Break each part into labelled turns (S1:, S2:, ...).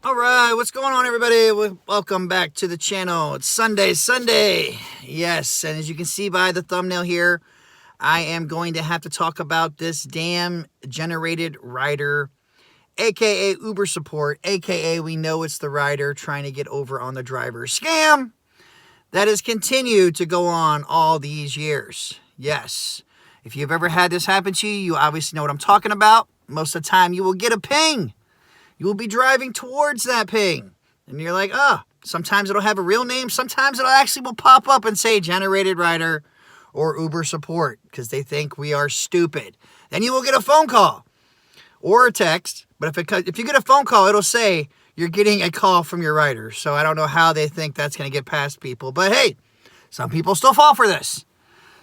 S1: All right, what's going on, everybody? Welcome back to the channel. It's Sunday. Yes, and as you can see by the thumbnail here, I am going to have to talk about this damn generated rider, aka Uber support, aka we know it's the rider trying to get over on the driver scam that has continued to go on all these years. Yes, if you've ever had this happen to you, you obviously know what I'm talking about. Most of the time, you will get a ping. You will be driving towards that ping. And you're like, sometimes it'll have a real name. Sometimes it'll actually will pop up and say generated rider or Uber support because they think we are stupid. Then you will get a phone call or a text. But if you get a phone call, it'll say you're getting a call from your rider. So I don't know how they think that's going to get past people. But hey, some people still fall for this.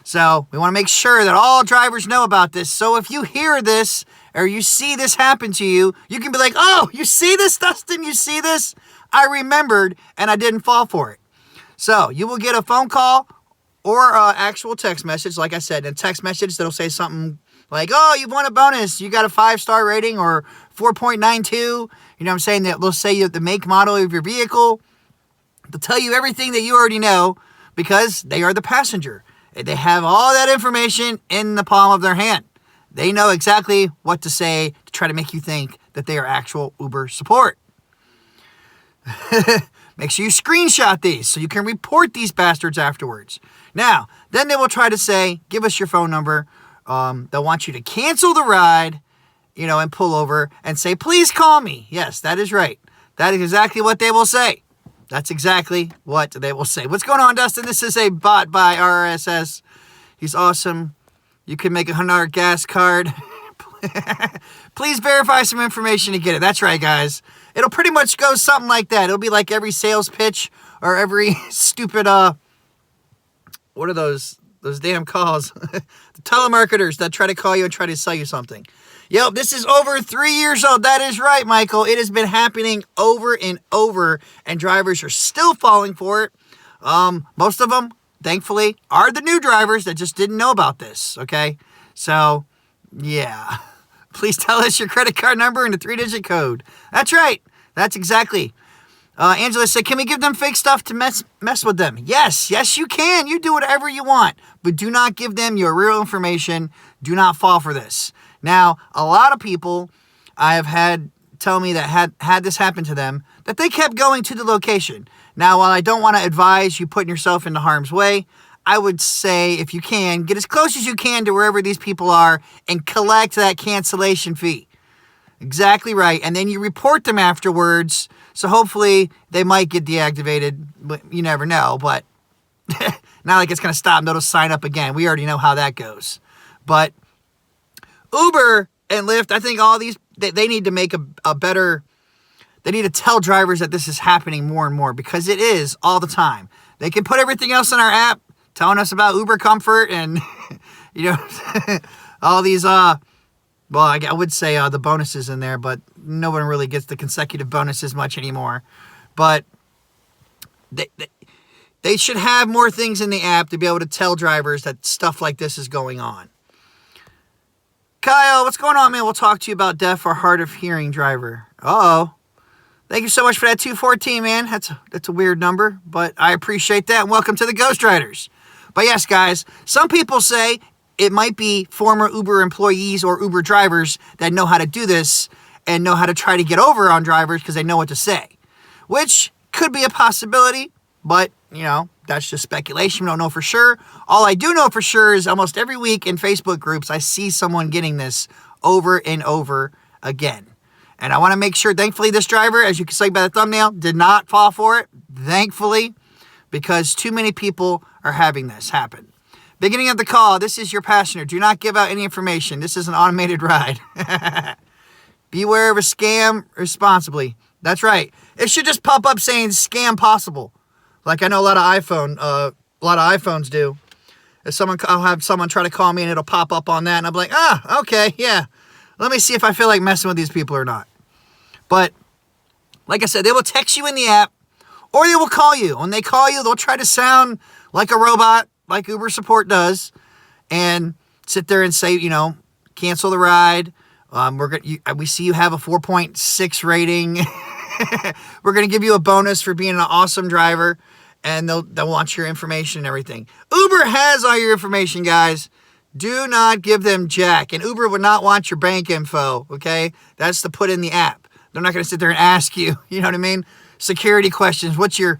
S1: So we want to make sure that all drivers know about this. So if you hear this or you see this happen to you, you can be like, oh, you see this, Dustin? You see this? I remembered and I didn't fall for it. So you will get a phone call or an actual text message. Like I said, a text message that'll say something like, oh, you won a bonus. You got a 5-star rating or 4.92. You know what I'm saying? They'll say the make, model of your vehicle. They'll tell you everything that you already know because they are the passenger. They have all that information in the palm of their hand. They know exactly what to say to try to make you think that they are actual Uber support. Make sure you screenshot these so you can report these bastards afterwards. Now, then they will try to say, give us your phone number. They'll want you to cancel the ride, and pull over and say, please call me. Yes, that is right. That is exactly what they will say. That's exactly what they will say. What's going on, Dustin? This is a bot by RSS. He's awesome. You can make a $100 gas card. Please verify some information to get it. That's right, guys. It'll pretty much go something like that. It'll be like every sales pitch or every stupid, what are those damn calls? The telemarketers that try to call you and try to sell you something. Yep, this is over 3 years old. That is right, Michael. It has been happening over and over, and drivers are still falling for it. Most of them, thankfully, are the new drivers that just didn't know about this, okay? So, yeah. Please tell us your credit card number and the 3-digit code. That's right. That's exactly. Angela said, can we give them fake stuff to mess with them? Yes, you can. You do whatever you want, but do not give them your real information. Do not fall for this. Now, a lot of people I have had tell me that had this happen to them, that they kept going to the location. Now, while I don't want to advise you putting yourself into harm's way, I would say if you can, get as close as you can to wherever these people are and collect that cancellation fee. Exactly right. And then you report them afterwards. So hopefully they might get deactivated, but you never know. But not like it's going to stop them. They'll just sign up again. We already know how that goes. But Uber and Lyft, I think all these, they need to make a better, they need to tell drivers that this is happening more and more because it is all the time. They can put everything else in our app telling us about Uber comfort and, all these, I would say the bonuses in there, but no one really gets the consecutive bonuses much anymore. But they should have more things in the app to be able to tell drivers that stuff like this is going on. Kyle, what's going on, man? We'll talk to you about deaf or hard of hearing driver. Uh-oh. Thank you so much for that 214, man. That's a weird number, but I appreciate that. And welcome to the Ghost Riders. But yes, guys, some people say it might be former Uber employees or Uber drivers that know how to do this and know how to try to get over on drivers because they know what to say, which could be a possibility, but, that's just speculation. We don't know for sure. All I do know for sure is almost every week in Facebook groups, I see someone getting this over and over again. And I want to make sure, thankfully, this driver, as you can see by the thumbnail, did not fall for it, thankfully, because too many people are having this happen. Beginning of the call, this is your passenger. Do not give out any information. This is an automated ride. Beware of a scam responsibly. That's right. It should just pop up saying scam possible. Like I know a lot of iPhones do. I'll have someone try to call me and it'll pop up on that and I'm like, okay, yeah. Let me see if I feel like messing with these people or not. But like I said, they will text you in the app or they will call you. When they call you, they'll try to sound like a robot, like Uber support does, and sit there and say, cancel the ride. We see you have a 4.6 rating. We're going to give you a bonus for being an awesome driver, and they'll want your information and everything. Uber has all your information, guys. Do not give them jack. And Uber would not want your bank info, okay? That's to put in the app. They're not going to sit there and ask you, you know what I mean? Security questions. What's your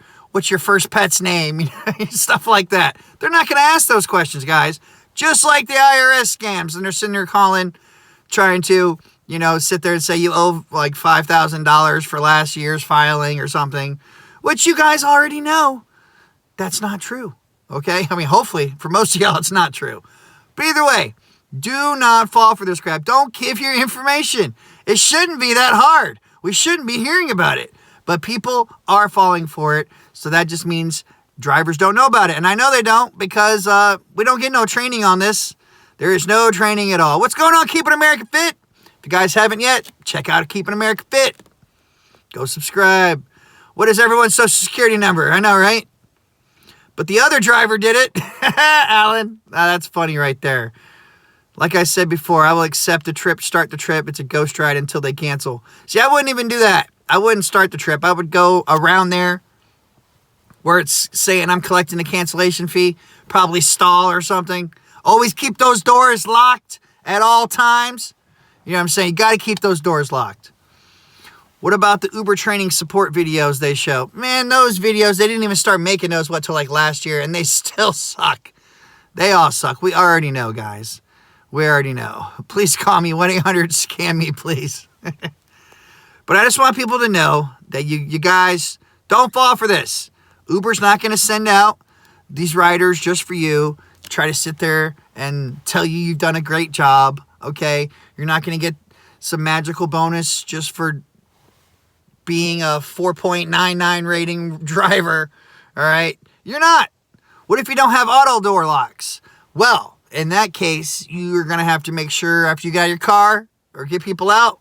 S1: first pet's name? Stuff like that. They're not going to ask those questions, guys. Just like the IRS scams. And they're sitting there calling, trying to, sit there and say you owe like $5,000 for last year's filing or something, which you guys already know. That's not true, okay? I mean, hopefully, for most of y'all, it's not true. But either way, do not fall for this crap. Don't give your information. It shouldn't be that hard. We shouldn't be hearing about it. But people are falling for it, so that just means drivers don't know about it. And I know they don't because we don't get no training on this. There is no training at all. What's going on, Keeping America Fit? If you guys haven't yet, check out Keeping America Fit. Go subscribe. What is everyone's social security number? I know, right? But the other driver did it. Alan. That's funny right there. Like I said before, I will accept the trip, start the trip. It's a ghost ride until they cancel. See, I wouldn't even do that. I wouldn't start the trip. I would go around there where it's saying I'm collecting the cancellation fee, probably stall or something. Always keep those doors locked at all times. You know what I'm saying? You got to keep those doors locked. What about the Uber training support videos they show? Man, those videos, they didn't even start making those, till like last year, and they still suck. They all suck. We already know, guys. We already know. Please call me 1-800-SCAM-ME, please. But I just want people to know that you guys don't fall for this. Uber's not going to send out these riders just for you to try to sit there and tell you you've done a great job, okay? You're not going to get some magical bonus just for being a 4.99 rating driver, all right? You're not. What if you don't have auto door locks? Well, in that case, you're going to have to make sure after you got your car or get people out,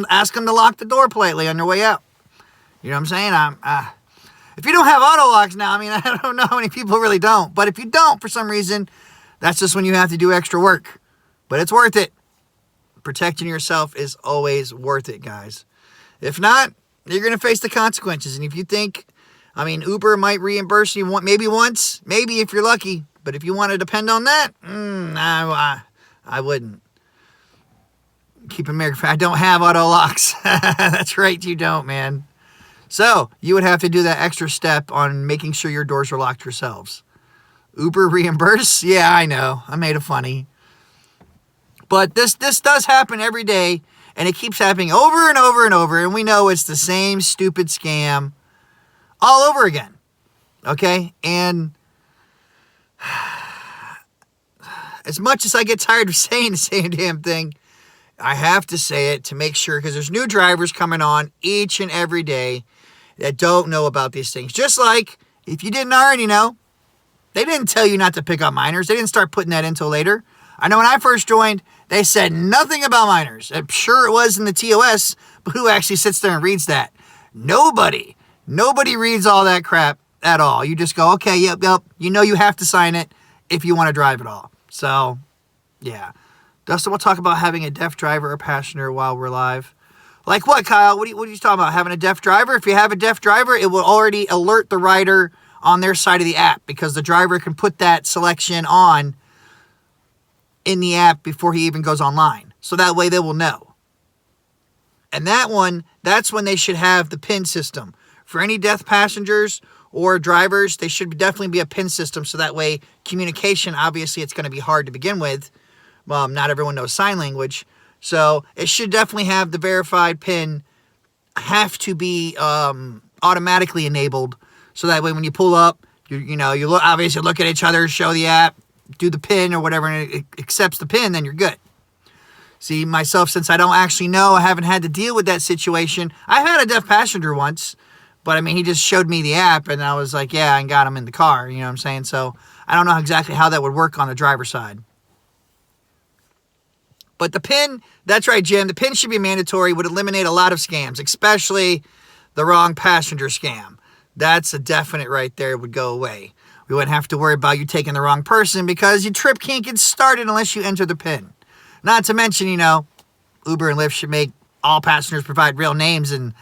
S1: ask them to lock the door politely on their way out. You know what I'm saying? If you don't have auto locks now, I mean, I don't know how many people really don't. But if you don't, for some reason, that's just when you have to do extra work. But it's worth it. Protecting yourself is always worth it, guys. If not, you're going to face the consequences. And if you think, Uber might reimburse you maybe once, maybe if you're lucky. But if you want to depend on that, I wouldn't. Keep America. I don't have auto locks. That's right, you don't, man. So you would have to do that extra step on making sure your doors are locked yourselves. Uber reimburse? Yeah, I know. I made it funny. But this does happen every day, and it keeps happening over and over and over, and we know it's the same stupid scam all over again. Okay? And as much as I get tired of saying the same damn thing, I have to say it to make sure, because there's new drivers coming on each and every day that don't know about these things. Just like, if you didn't already know, they didn't tell you not to pick up minors. They didn't start putting that in until later. I know when I first joined, they said nothing about minors. I'm sure it was in the TOS, but who actually sits there and reads that? Nobody. Nobody reads all that crap at all. You just go, okay, yep. You know you have to sign it if you want to drive at all. So, yeah. Dustin, we'll talk about having a deaf driver or passenger while we're live. Like what, Kyle? What are you talking about? Having a deaf driver? If you have a deaf driver, it will already alert the rider on their side of the app, because the driver can put that selection on in the app before he even goes online. So that way they will know. And that's when they should have the PIN system. For any deaf passengers or drivers, they should definitely be a PIN system, so that way communication, obviously it's going to be hard to begin with. Not everyone knows sign language. So it should definitely have the verified PIN have to be automatically enabled. So that way when you pull up, you obviously look at each other, show the app, do the PIN or whatever, and it accepts the PIN, then you're good. See, myself, since I don't actually know, I haven't had to deal with that situation. I've had a deaf passenger once, but he just showed me the app, and I was like, yeah, and got him in the car. You know what I'm saying? So I don't know exactly how that would work on the driver's side. But the PIN, that's right, Jim, the PIN should be mandatory, would eliminate a lot of scams, especially the wrong passenger scam. That's a definite right there, would go away. We wouldn't have to worry about you taking the wrong person, because your trip can't get started unless you enter the PIN. Not to mention, Uber and Lyft should make all passengers provide real names and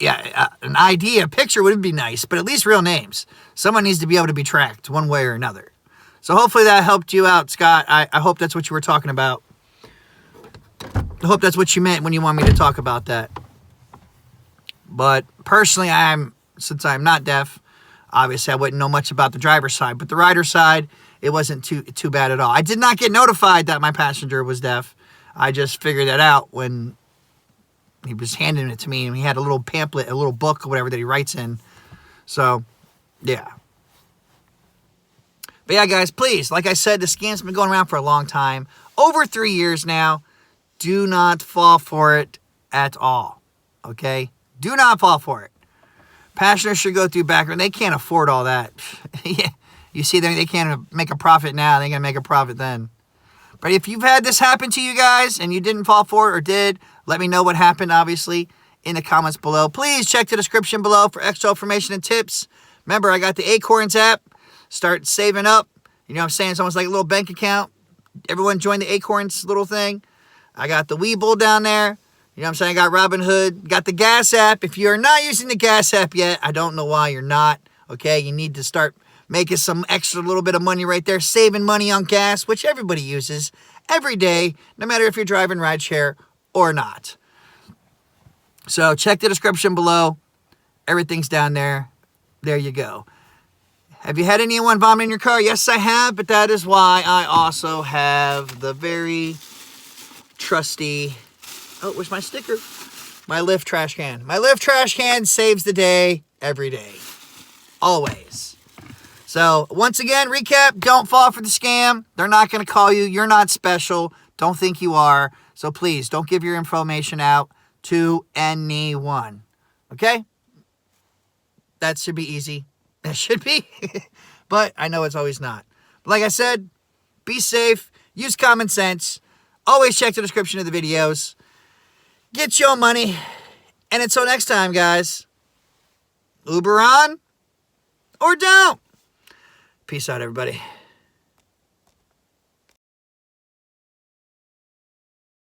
S1: Yeah, an ID, a picture would be nice, but at least real names. Someone needs to be able to be tracked one way or another. So hopefully that helped you out, Scott. I hope that's what you were talking about. I hope that's what you meant when you want me to talk about that. But personally, since I'm not deaf, obviously I wouldn't know much about the driver's side. But the rider's side, it wasn't too bad at all. I did not get notified that my passenger was deaf. I just figured that out when he was handing it to me, and he had a little pamphlet, a little book or whatever that he writes in. So, yeah. But yeah, guys, please, like I said, the scam's been going around for a long time. Over 3 years now. Do not fall for it at all. Okay? Do not fall for it. Passengers should go through background. They can't afford all that. You see, they can't make a profit now. They're going to make a profit then. But if you've had this happen to you guys and you didn't fall for it or did, let me know what happened, obviously, in the comments below. Please check the description below for extra information and tips. Remember, I got the Acorns app. Start saving up. You know what I'm saying? It's almost like a little bank account. Everyone join the Acorns little thing. I got the Webull down there. You know what I'm saying? I got Robinhood. Got the Gas app. If you're not using the Gas app yet, I don't know why you're not. Okay? You need to start making some extra little bit of money right there. Saving money on gas, which everybody uses every day, no matter if you're driving rideshare or not. So check the description below. Everything's down there. There you go. Have you had anyone vomit in your car? Yes, I have, but that is why I also have the very trusty, oh, where's my sticker? My Lyft trash can. My Lyft trash can saves the day every day. Always. So, once again, recap, don't fall for the scam. They're not going to call you. You're not special. Don't think you are. So, please, don't give your information out to anyone. Okay? That should be easy. That should be. But I know it's always not. But like I said, be safe. Use common sense. Always check the description of the videos. Get your money. And until next time, guys, Uber on or don't. Peace out, everybody.